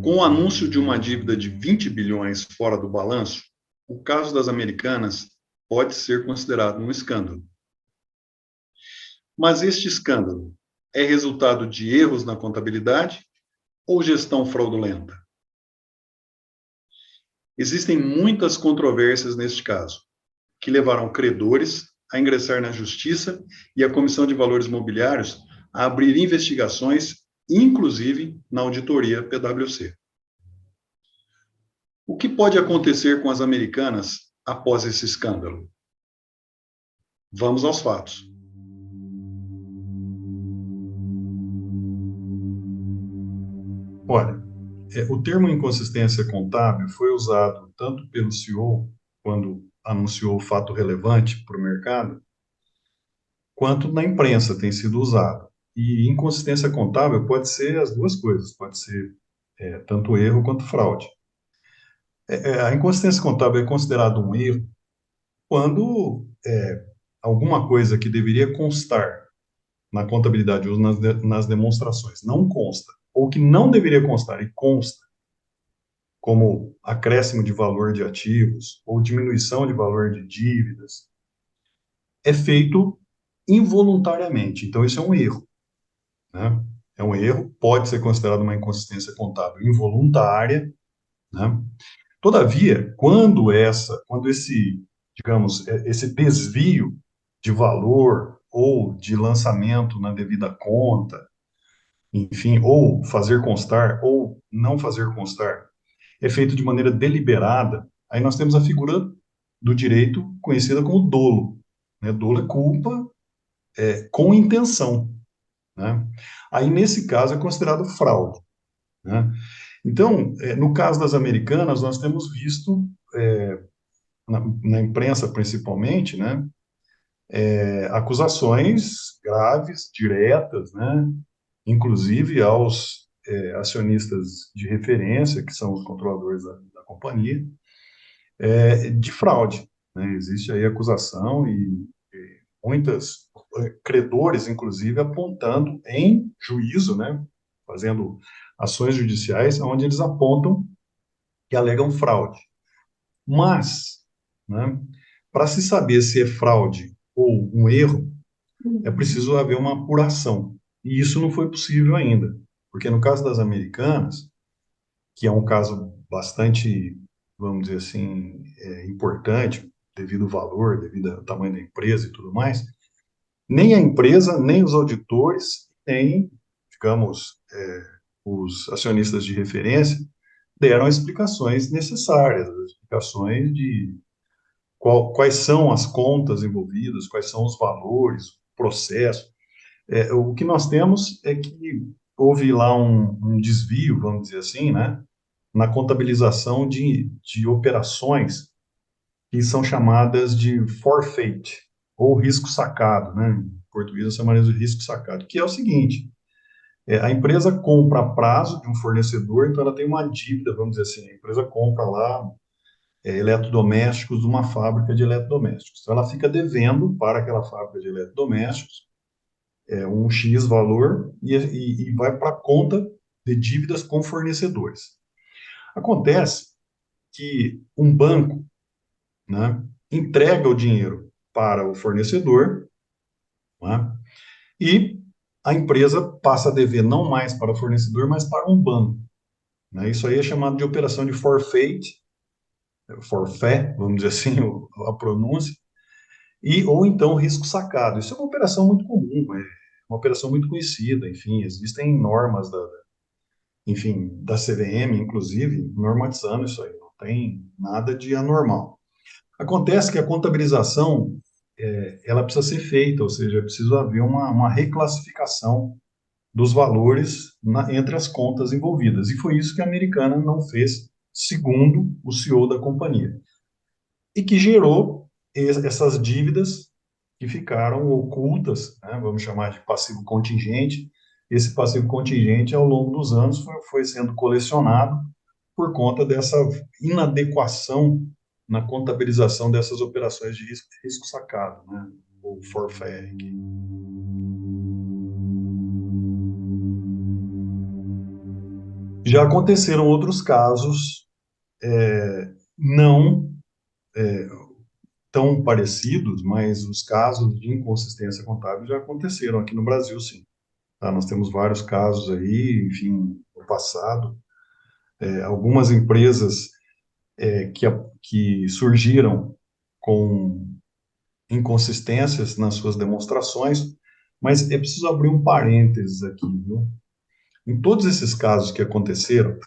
Com o anúncio de uma dívida de 20 bilhões fora do balanço, o caso das Americanas pode ser considerado um escândalo. Mas este escândalo é resultado de erros na contabilidade ou gestão fraudulenta? Existem muitas controvérsias neste caso, que levaram credores a ingressar na Justiça e a Comissão de Valores Mobiliários a abrir investigações, inclusive na auditoria PwC. O que pode acontecer com as Americanas após esse escândalo? Vamos aos fatos. Olha, o termo inconsistência contábil foi usado tanto pelo CEO, quando anunciou o fato relevante para o mercado, quanto na imprensa tem sido usado. E inconsistência contábil pode ser as duas coisas, pode ser tanto erro quanto fraude. A inconsistência contábil é considerado um erro quando alguma coisa que deveria constar na contabilidade ou nas demonstrações não consta, ou que não deveria constar e consta, como acréscimo de valor de ativos ou diminuição de valor de dívidas, é feito involuntariamente. Então, isso é um erro, né? É um erro, pode ser considerado uma inconsistência contábil involuntária, né? Todavia, quando esse, digamos, esse desvio de valor ou de lançamento na devida conta, enfim, ou fazer constar ou não fazer constar, é feito de maneira deliberada, aí nós temos a figura do direito conhecida como dolo, né? Dolo é culpa com intenção, né? Aí, nesse caso, é considerado fraude, né? Então, no caso das Americanas, nós temos visto, na imprensa principalmente, né, acusações graves, diretas, né, inclusive aos acionistas de referência, que são os controladores da companhia, de fraude, né? Existe aí acusação e muitas credores, inclusive, apontando em juízo, né, fazendo ações judiciais, onde eles apontam que alegam fraude. Mas, né, para se saber se é fraude ou um erro, é preciso haver uma apuração. E isso não foi possível ainda, porque no caso das Americanas, que é um caso bastante, vamos dizer assim, importante, devido ao valor, devido ao tamanho da empresa e tudo mais, nem a empresa, nem os auditores, nem, digamos, os acionistas de referência deram explicações necessárias, explicações de quais são as contas envolvidas, quais são os valores, o processo. O que nós temos é que houve lá um desvio, vamos dizer assim, né, na contabilização de operações que são chamadas de forfeit, ou risco sacado, né? Em português é chamado de risco sacado, que é o seguinte: a empresa compra a prazo de um fornecedor, então ela tem uma dívida, vamos dizer assim, a empresa compra lá eletrodomésticos de uma fábrica de eletrodomésticos. Então ela fica devendo para aquela fábrica de eletrodomésticos um X valor e vai para a conta de dívidas com fornecedores. Acontece que um banco, né, entrega o dinheiro para o fornecedor, né, e a empresa passa a dever não mais para o fornecedor, mas para um banco, né? Isso aí é chamado de operação de forfeit, forfait, vamos dizer assim, a pronúncia, ou então risco sacado. Isso é uma operação muito comum, é uma operação muito conhecida, enfim, existem normas enfim, da CVM, inclusive, normatizando isso aí, não tem nada de anormal. Acontece que a contabilização, ela precisa ser feita, ou seja, é preciso haver uma reclassificação dos valores entre as contas envolvidas. E foi isso que a Americana não fez, segundo o CEO da companhia. E que gerou essas dívidas que ficaram ocultas, né, vamos chamar de passivo contingente. Esse passivo contingente, ao longo dos anos, foi sendo colecionado por conta dessa inadequação na contabilização dessas operações de risco sacado, né, ou forfait. Já aconteceram outros casos, não tão parecidos, mas os casos de inconsistência contábil já aconteceram aqui no Brasil, sim. Tá? Nós temos vários casos aí, enfim, no passado. Algumas empresas que surgiram com inconsistências nas suas demonstrações, mas é preciso abrir um parênteses aqui, viu? Em todos esses casos que aconteceram,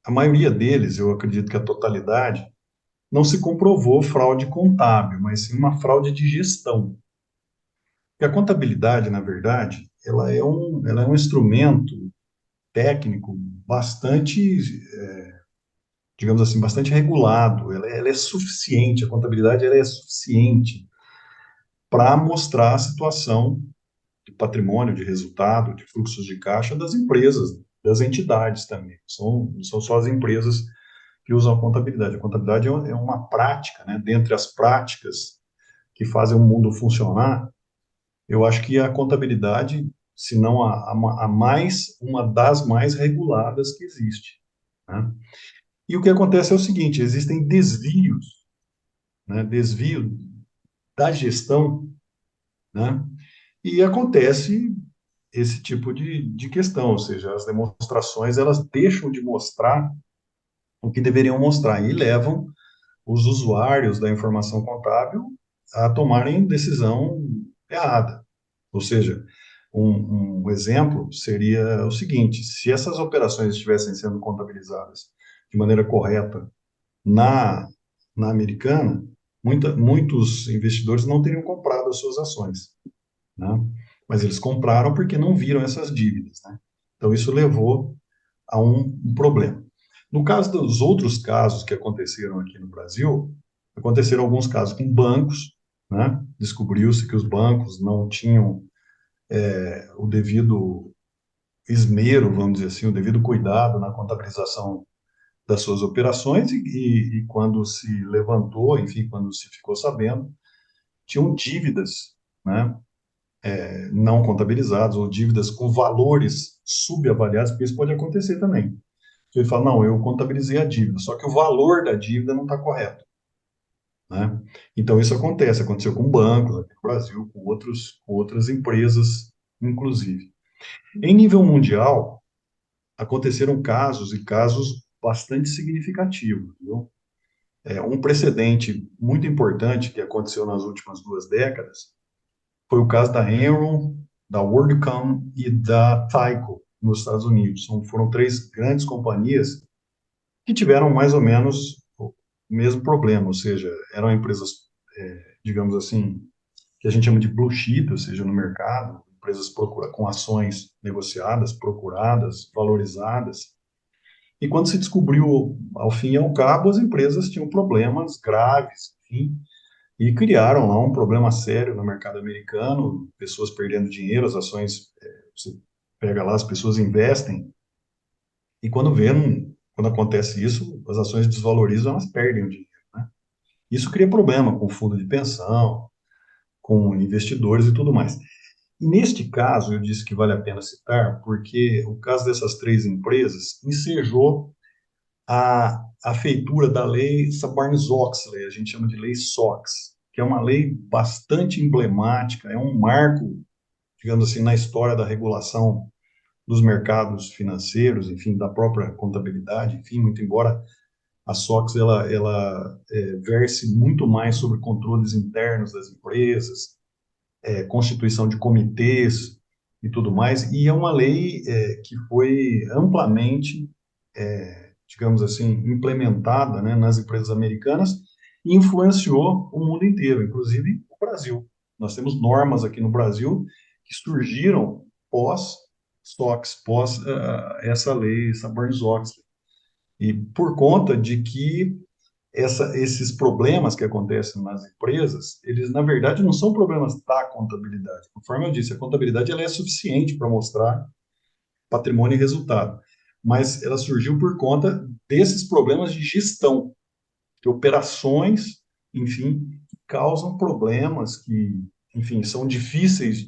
a maioria deles, eu acredito que a totalidade, não se comprovou fraude contábil, mas sim uma fraude de gestão. Porque a contabilidade, na verdade, ela é um instrumento técnico bastante, digamos assim, bastante regulado. Ela é suficiente, a contabilidade ela é suficiente para mostrar a situação de patrimônio, de resultado, de fluxos de caixa das empresas, das entidades também. Não são só as empresas que usam a contabilidade. A contabilidade é uma prática, né? Dentre as práticas que fazem o mundo funcionar, eu acho que a contabilidade, se não a mais, uma das mais reguladas que existe, né? E o que acontece é o seguinte, existem desvios, né? Desvio da gestão, né? E acontece esse tipo de questão, ou seja, as demonstrações elas deixam de mostrar o que deveriam mostrar e levam os usuários da informação contábil a tomarem decisão errada. Ou seja, um exemplo seria o seguinte: se essas operações estivessem sendo contabilizadas de maneira correta na, na americana, muitos investidores não teriam comprado as suas ações, né? Mas eles compraram porque não viram essas dívidas, né? Então isso levou a um problema. No caso dos outros casos que aconteceram aqui no Brasil, aconteceram alguns casos com bancos, né? Descobriu-se que os bancos não tinham o devido esmero, vamos dizer assim, o devido cuidado na contabilização das suas operações e quando se levantou, enfim, quando se ficou sabendo, tinham dívidas, né? Não contabilizadas ou dívidas com valores subavaliados, porque isso pode acontecer também. Ele fala, não, eu contabilizei a dívida, só que o valor da dívida não está correto, né? Então isso aconteceu com bancos aqui no Brasil, com outras empresas, inclusive. Em nível mundial, aconteceram casos e casos bastante significativos, viu? Um precedente muito importante que aconteceu nas últimas 2 décadas foi o caso da Enron, da WorldCom e da Tyco nos Estados Unidos. Foram 3 grandes companhias que tiveram mais ou menos o mesmo problema, ou seja, eram empresas, digamos assim, que a gente chama de blue chip, ou seja, no mercado, empresas com ações negociadas, procuradas, valorizadas. E quando se descobriu, ao fim e ao cabo, as empresas tinham problemas graves, enfim, e criaram lá um problema sério no mercado americano, pessoas perdendo dinheiro, as ações, você pega lá, as pessoas investem, e quando acontece isso, as ações desvalorizam, elas perdem o dinheiro, né? Isso cria problema com fundo de pensão, com investidores e tudo mais. Neste caso, eu disse que vale a pena citar, porque o caso dessas 3 empresas ensejou a feitura da lei Sarbanes-Oxley, a gente chama de lei SOX, que é uma lei bastante emblemática, é um marco, digamos assim, na história da regulação dos mercados financeiros, enfim, da própria contabilidade, enfim, muito embora a SOX ela verse muito mais sobre controles internos das empresas, constituição de comitês e tudo mais, e é uma lei que foi amplamente, digamos assim, implementada, né, nas empresas americanas e influenciou o mundo inteiro, inclusive o Brasil. Nós temos normas aqui no Brasil que surgiram pós-SOX, pós essa lei Sarbanes-Oxley. E por conta de que esses problemas que acontecem nas empresas, eles na verdade não são problemas da contabilidade. Conforme eu disse, a contabilidade ela é suficiente para mostrar patrimônio e resultado, mas ela surgiu por conta desses problemas de gestão, de operações, enfim, que causam problemas que, enfim, são difíceis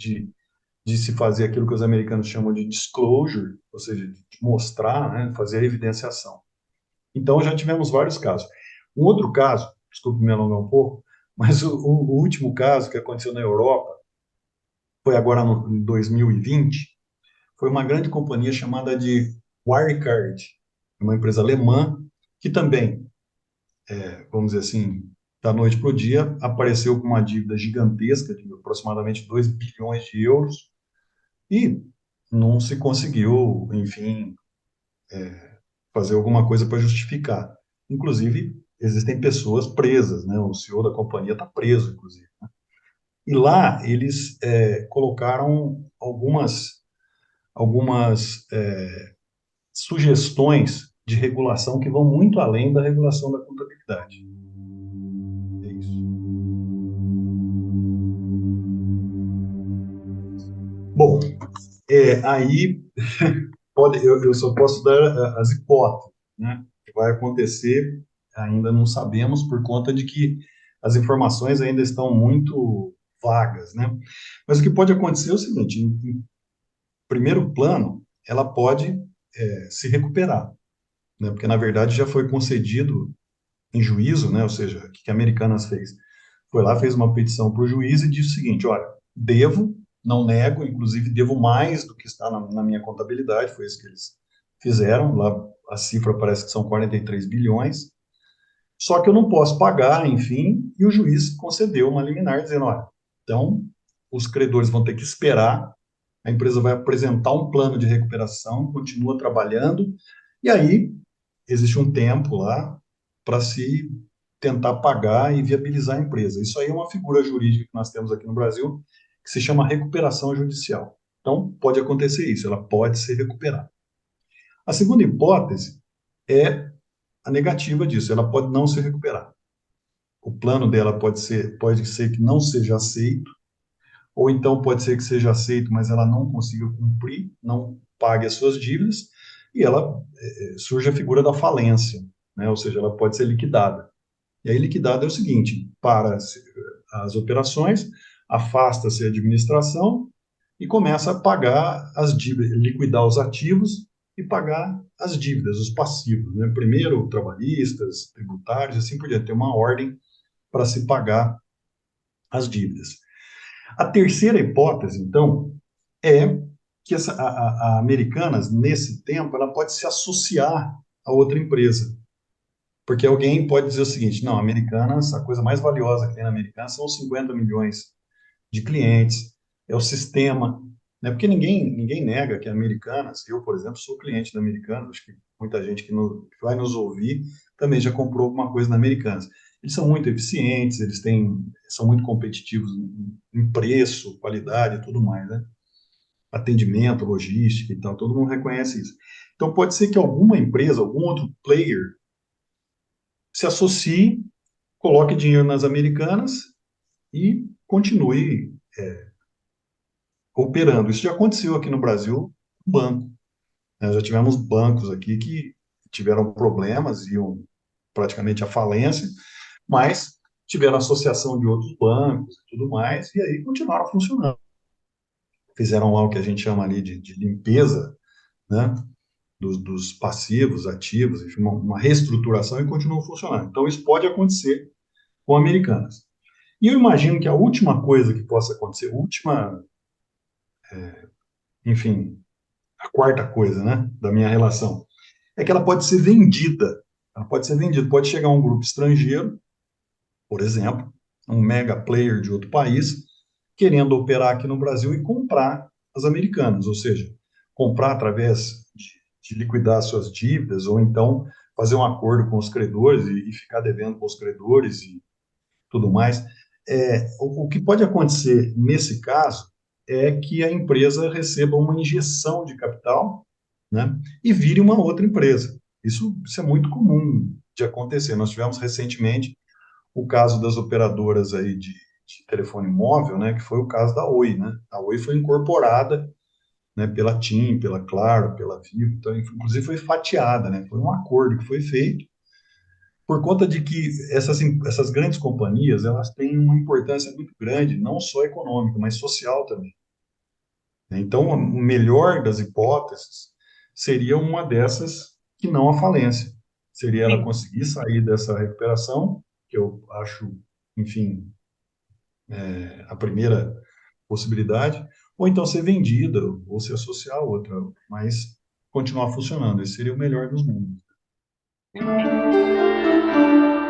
de se fazer aquilo que os americanos chamam de disclosure, ou seja, de mostrar, né, fazer a evidenciação. Então, já tivemos vários casos. Um outro caso, desculpe me alongar um pouco, mas o último caso que aconteceu na Europa, foi agora em 2020, foi uma grande companhia chamada de Wirecard, uma empresa alemã, que também, vamos dizer assim, da noite para o dia, apareceu com uma dívida gigantesca de aproximadamente 2 bilhões de euros e não se conseguiu, enfim, fazer alguma coisa para justificar. Inclusive, existem pessoas presas, né? O CEO da companhia está preso, inclusive. E lá eles colocaram algumas sugestões de regulação que vão muito além da regulação da contabilidade. É isso. Bom, aí eu só posso dar as hipóteses, né? O que vai acontecer ainda não sabemos por conta de que as informações ainda estão muito vagas, né? Mas o que pode acontecer é o seguinte: em primeiro plano, ela pode se recuperar, né? Porque na verdade já foi concedido em juízo, né? Ou seja, o que a Americanas fez? Foi lá, fez uma petição para o juiz e disse o seguinte: olha, devo, não nego, inclusive devo mais do que está na minha contabilidade, foi isso que eles fizeram, lá a cifra parece que são 43 bilhões, só que eu não posso pagar, enfim, e o juiz concedeu uma liminar dizendo, olha, então os credores vão ter que esperar, a empresa vai apresentar um plano de recuperação, continua trabalhando, e aí existe um tempo lá para se tentar pagar e viabilizar a empresa. Isso aí é uma figura jurídica que nós temos aqui no Brasil, que se chama recuperação judicial. Então, pode acontecer isso, ela pode ser recuperada. A segunda hipótese é a negativa disso, ela pode não ser recuperada. O plano dela pode ser que não seja aceito, ou então pode ser que seja aceito, mas ela não consiga cumprir, não pague as suas dívidas, e ela surge a figura da falência, né? Ou seja, ela pode ser liquidada. E aí, liquidada é o seguinte: para as operações, afasta-se a administração e começa a pagar as dívidas, liquidar os ativos e pagar as dívidas, os passivos, né? Primeiro, trabalhistas, tributários, assim por diante. Tem uma ordem para se pagar as dívidas. A terceira hipótese, então, é que a Americanas, nesse tempo, ela pode se associar a outra empresa. Porque alguém pode dizer o seguinte: não, Americanas, a coisa mais valiosa que tem na Americanas são os 50 milhões de clientes, é o sistema, né? Porque ninguém nega que a Americanas, eu, por exemplo, sou cliente da Americanas, acho que muita gente que vai nos ouvir também já comprou alguma coisa na Americanas. Eles são muito eficientes, são muito competitivos em preço, qualidade e tudo mais, né? Atendimento, logística e tal, todo mundo reconhece isso. Então pode ser que alguma empresa, algum outro player se associe, coloque dinheiro nas Americanas e continue operando. Isso já aconteceu aqui no Brasil, no banco. Nós já tivemos bancos aqui que tiveram problemas, iam praticamente à falência, mas tiveram associação de outros bancos e tudo mais, e aí continuaram funcionando. Fizeram lá o que a gente chama ali de limpeza, né, dos passivos, ativos, enfim, uma reestruturação e continuam funcionando. Então, isso pode acontecer com Americanas. E eu imagino que a última coisa que possa acontecer, enfim, a quarta coisa, né, da minha relação, é que ela pode ser vendida. Ela pode ser vendida. Pode chegar um grupo estrangeiro, por exemplo, um mega player de outro país, querendo operar aqui no Brasil e comprar as americanas, ou seja, comprar através de liquidar suas dívidas, ou então fazer um acordo com os credores e ficar devendo com os credores e tudo mais. O que pode acontecer nesse caso é que a empresa receba uma injeção de capital, né, e vire uma outra empresa. Isso é muito comum de acontecer. Nós tivemos recentemente o caso das operadoras aí de telefone móvel, né, que foi o caso da Oi, né? A Oi foi incorporada, né, pela TIM, pela Claro, pela Vivo, então, inclusive foi fatiada, né? Foi um acordo que foi feito por conta de que essas grandes companhias, elas têm uma importância muito grande, não só econômica, mas social também. Então, o melhor das hipóteses seria uma dessas que não a falência. Seria ela Sim. conseguir sair dessa recuperação, que eu acho, enfim, a primeira possibilidade, ou então ser vendida, ou se associar a outra, mas continuar funcionando. Esse seria o melhor dos mundos. Uhum.